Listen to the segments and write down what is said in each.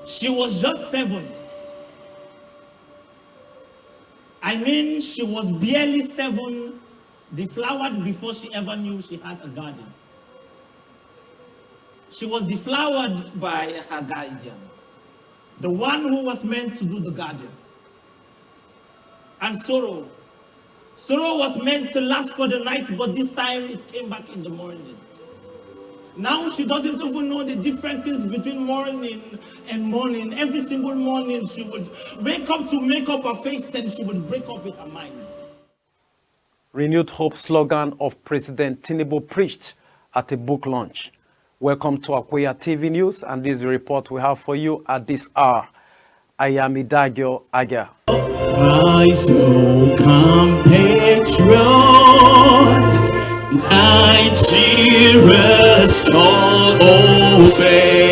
She was just 7. I mean, she was barely 7, deflowered before she ever knew she had a guardian. She was deflowered by her guardian, the one who was meant to do the guardian. And sorrow was meant to last for the night, but this time it came back in the morning. Now she doesn't even know the differences between morning and morning. Every single morning she would wake up to make up her face, then she would break up with her mind. Renewed hope slogan of President Tinubu preached at a book launch. Welcome to Akweya TV News, and this is the report we have for you at this hour. I am Idagio Aga. Rise, no compatriot, Nigeria's call obey.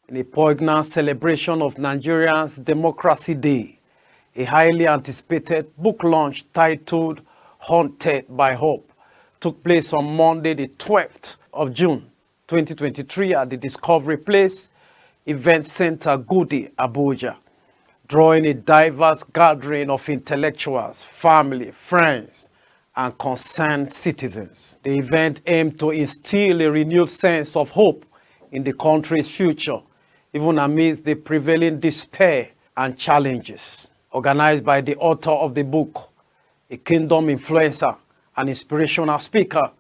In a poignant celebration of Nigeria's Democracy Day, a highly anticipated book launch titled Haunted by Hope took place on Monday, the 12th of June, 2023 at the Discovery Place Event Center, Gudi Abuja, drawing a diverse gathering of intellectuals, family, friends, and concerned citizens. The event aimed to instill a renewed sense of hope in the country's future, even amidst the prevailing despair and challenges. Organized by the author of the book, a kingdom influencer, an inspirational speaker,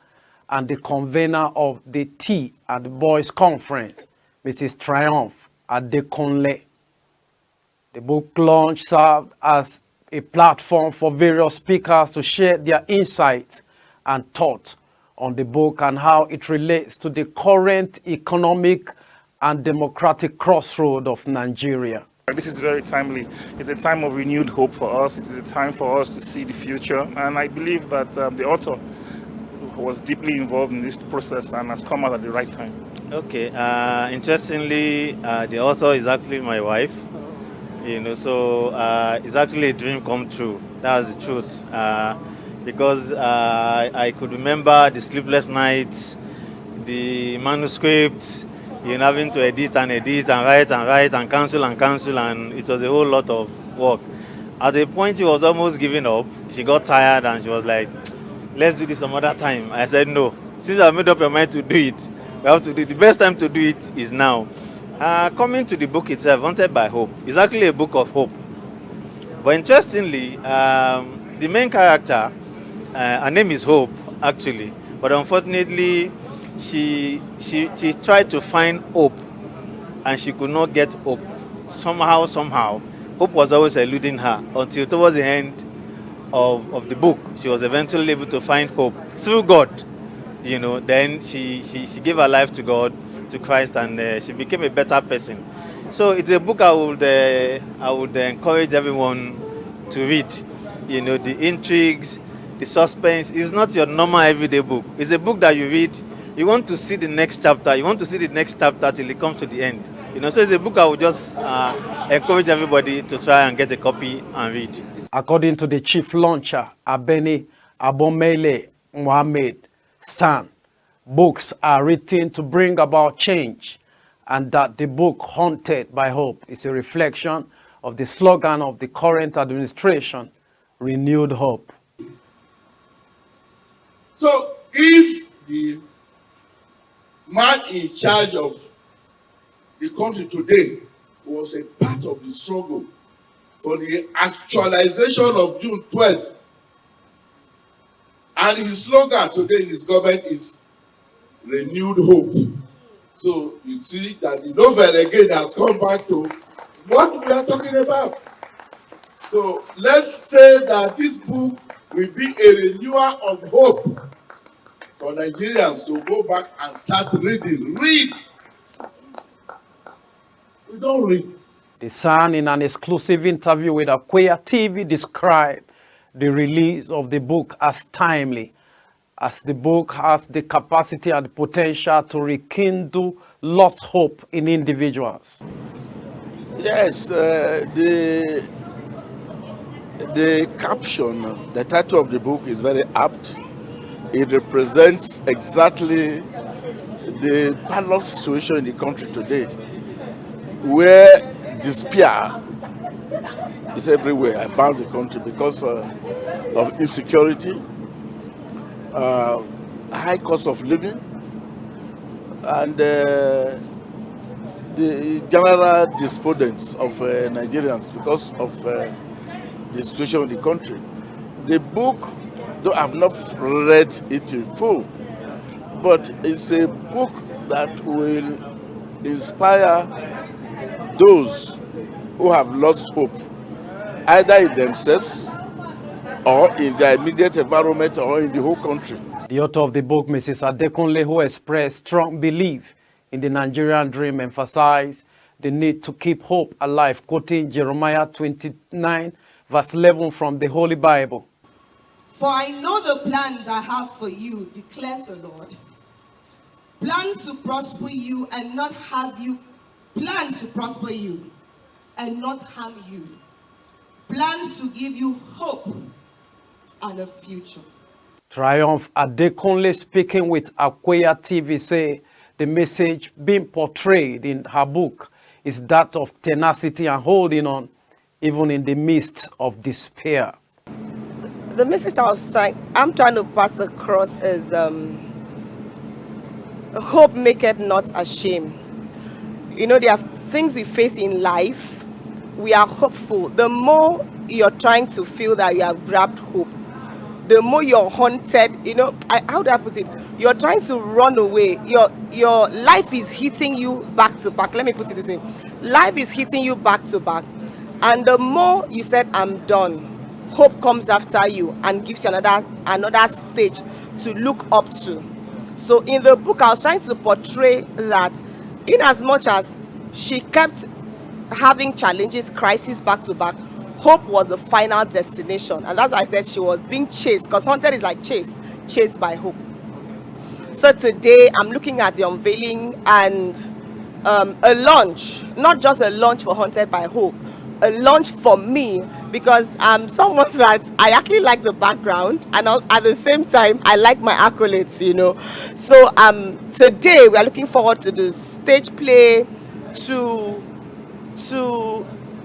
and the convener of the Tea and the Boyz Conference, Mrs. Triumph Adekunle. The book launch served as a platform for various speakers to share their insights and thoughts on the book and how it relates to the current economic and democratic crossroad of Nigeria. This is very timely. It's a time of renewed hope for us. It is a time for us to see the future. And I believe that the author was deeply involved in this process and has come out at the right time. Okay. Interestingly, the author is actually my wife. So it's actually a dream come true. That's the truth. Because I could remember the sleepless nights, the manuscripts, having to edit and write and cancel, and it was a whole lot of work. At the point she was almost giving up, she got tired and she was like, let's do this some other time. I said, no, since I've made up your mind to do it, we have to do it. The best time to do it is now. Coming to the book itself, Haunted by Hope, is actually a book of hope. But interestingly, the main character, her name is Hope, actually, but unfortunately, she tried to find hope and she could not get hope. Somehow, hope was always eluding her until towards the end of the book, she was eventually able to find hope through God. Then she gave her life to God, to Christ, and she became a better person. So it's a book I would encourage everyone to read. The intrigues, the suspense is not your normal everyday book. It's a book that you read. You want to see the next chapter. You want to see the next chapter till it comes to the end. So it's a book I would just encourage everybody to try and get a copy and read. According to the chief launcher, Abeni Abomele Mohammed San, books are written to bring about change, and that the book Haunted by Hope is a reflection of the slogan of the current administration, Renewed Hope. So if the man in charge of the country today was a part of the struggle for the actualization of June 12th, and his slogan today in his government is renewed hope. So you see that the novel again has come back to what we are talking about. So let's say that this book will be a renewal of hope for Nigerians to go back and start reading. Read. We don't read. The Sun, in an exclusive interview with Akweya TV, described the release of the book as timely, as the book has the capacity and the potential to rekindle lost hope in individuals. Yes, the caption, the title of the book is very apt. It represents exactly the parallel situation in the country today, where despair is everywhere about the country because of insecurity, high cost of living, and the general despondence of Nigerians because of the situation in the country. The book, though I've not read it in full, but it's a book that will inspire those who have lost hope, either in themselves or in their immediate environment or in the whole country. The author of the book, Mrs. Adekunle, who expressed strong belief in the Nigerian dream, emphasized the need to keep hope alive, quoting Jeremiah 29, verse 11 from the Holy Bible. For I know the plans I have for you, declares the Lord. Plans to prosper you and not have you. Plans to prosper you and not harm you. Plans to give you hope and a future. Triumph Adekunle, speaking with Akweya TV, say the message being portrayed in her book is that of tenacity and holding on, even in the midst of despair. The message I'm trying to pass across is hope maketh not ashamed. You know, there are things we face in life, we are hopeful. The more you're trying to feel that you have grabbed hope, the more you're haunted. You know, how do I put it? You're trying to run away. Your life is hitting you back to back. Let me put it this way. Life is hitting you back to back. And the more you said, I'm done, hope comes after you and gives you another stage to look up to. So in the book, I was trying to portray that in as much as she kept having challenges, crises back to back, hope was the final destination. And that's why I said she was being chased, because haunted is like chased by hope. So today I'm looking at the unveiling and a launch, not just a launch for Haunted by Hope, a launch for me, because I'm someone that I actually like the background, and at the same time I like my accolades, you know. So today we are looking forward to the stage play, to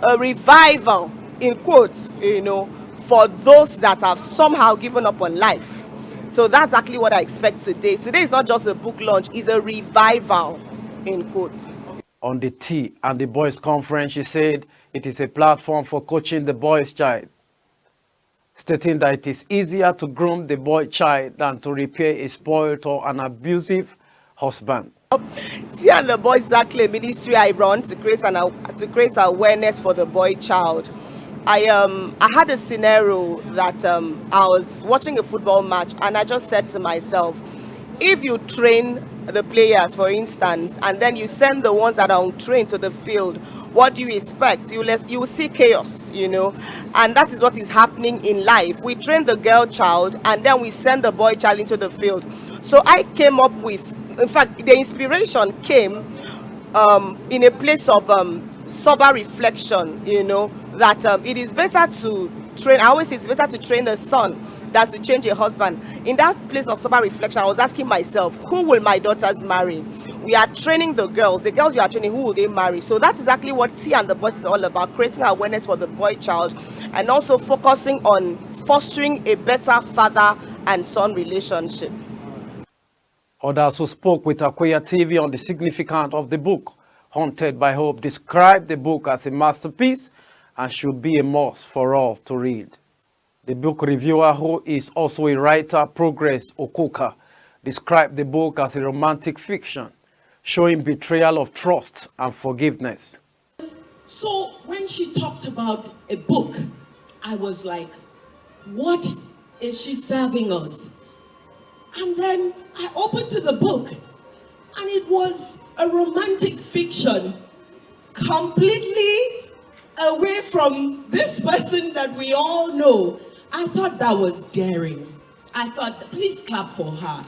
a revival, in quotes, you know, for those that have somehow given up on life. So that's actually what I expect today. Today is not just a book launch, it's a revival, in quotes. On the Tea and the Boyz Conference, she said it is a platform for coaching the boy's child, stating that it is easier to groom the boy child than to repair a spoiled or an abusive husband. Tea and the Boys is actually a ministry I run to create awareness for the boy child. I had a scenario that I was watching a football match, and I just said to myself, if you train the players, for instance, and then you send the ones that are untrained to the field, what do you expect? You will see chaos, you know. And that is what is happening in life. We train the girl child and then we send the boy child into the field. So I came up with, in fact, the inspiration came in a place of sober reflection, you know, that it is better to train. I always say it's better to train a son than to change a husband. In that place of sober reflection, I was asking myself, who will my daughters marry? We are training the girls we are training, who will they marry? So that's exactly what Tea and the Boys is all about, creating awareness for the boy child and also focusing on fostering a better father and son relationship. Others who spoke with Akweya TV on the significance of the book, Haunted by Hope, described the book as a masterpiece and should be a must for all to read. The book reviewer, who is also a writer, Progress Okuka, described the book as a romantic fiction, showing betrayal of trust and forgiveness. So when she talked about a book, I was like, what is she serving us? And then I opened to the book, and it was a romantic fiction, completely away from this person that we all know. I thought that was daring. I thought, please clap for her.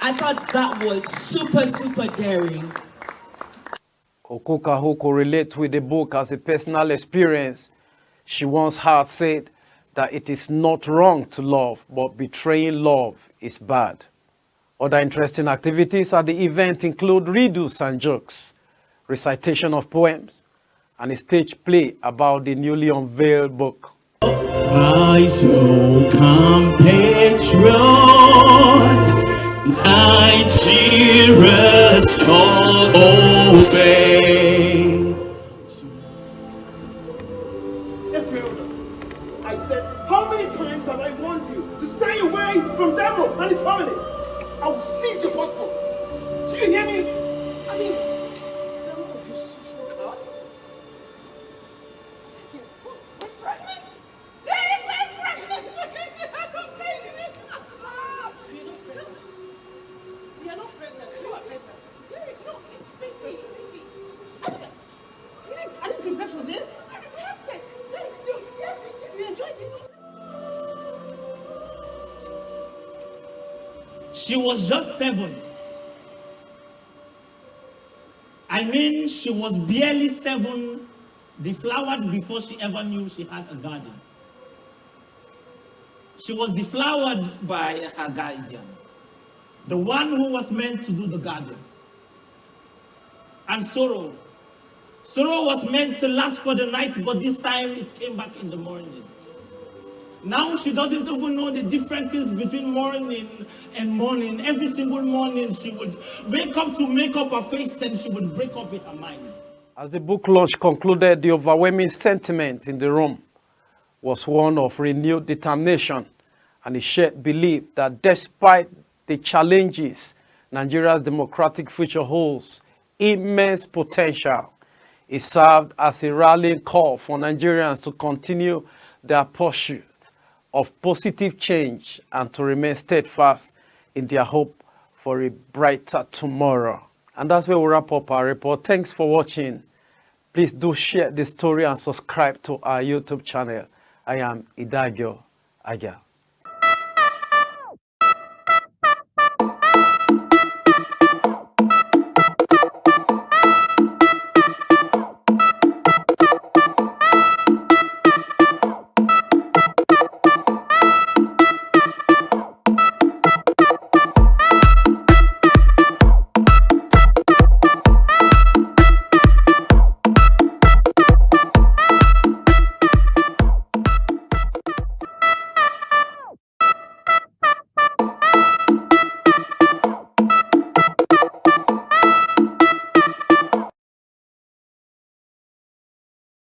I thought that was super, super daring. Okuka, who correlates with the book as a personal experience, she once had said that it is not wrong to love, but betraying love is bad. Other interesting activities at the event include riddles and jokes, recitation of poems, and a stage play about the newly unveiled book. Rise, O compatriot, Nigeria's call obey. Yes, my Lord. I said, how many times have I warned you to stay away from Demo and his family? I will seize your passports. Do you hear me? I mean, Demo of your social class? Yes, we're pregnant. Yes, we're pregnant. We are not pregnant. You are pregnant. Derek, no, it's baby. I didn't prepare for this. We had sex. Derek, no, yes, we did. We enjoyed it. She was just 7. I mean, she was barely 7, deflowered before she ever knew she had a guardian. She was deflowered by her guardian, the one who was meant to do the guardian. And sorrow was meant to last for the night, but this time it came back in the morning. Now she doesn't even know the differences between morning and morning. Every single morning she would wake up to make up her face, then she would break up in her mind. As the book launch concluded, the overwhelming sentiment in the room was one of renewed determination and a shared belief that despite the challenges Nigeria's democratic future holds immense potential. It served as a rallying call for Nigerians to continue their pursuit of positive change and to remain steadfast in their hope for a brighter tomorrow. And that's where we wrap up our report. Thanks for watching. Please do share this story and subscribe to our YouTube channel. I am Idagio Aga.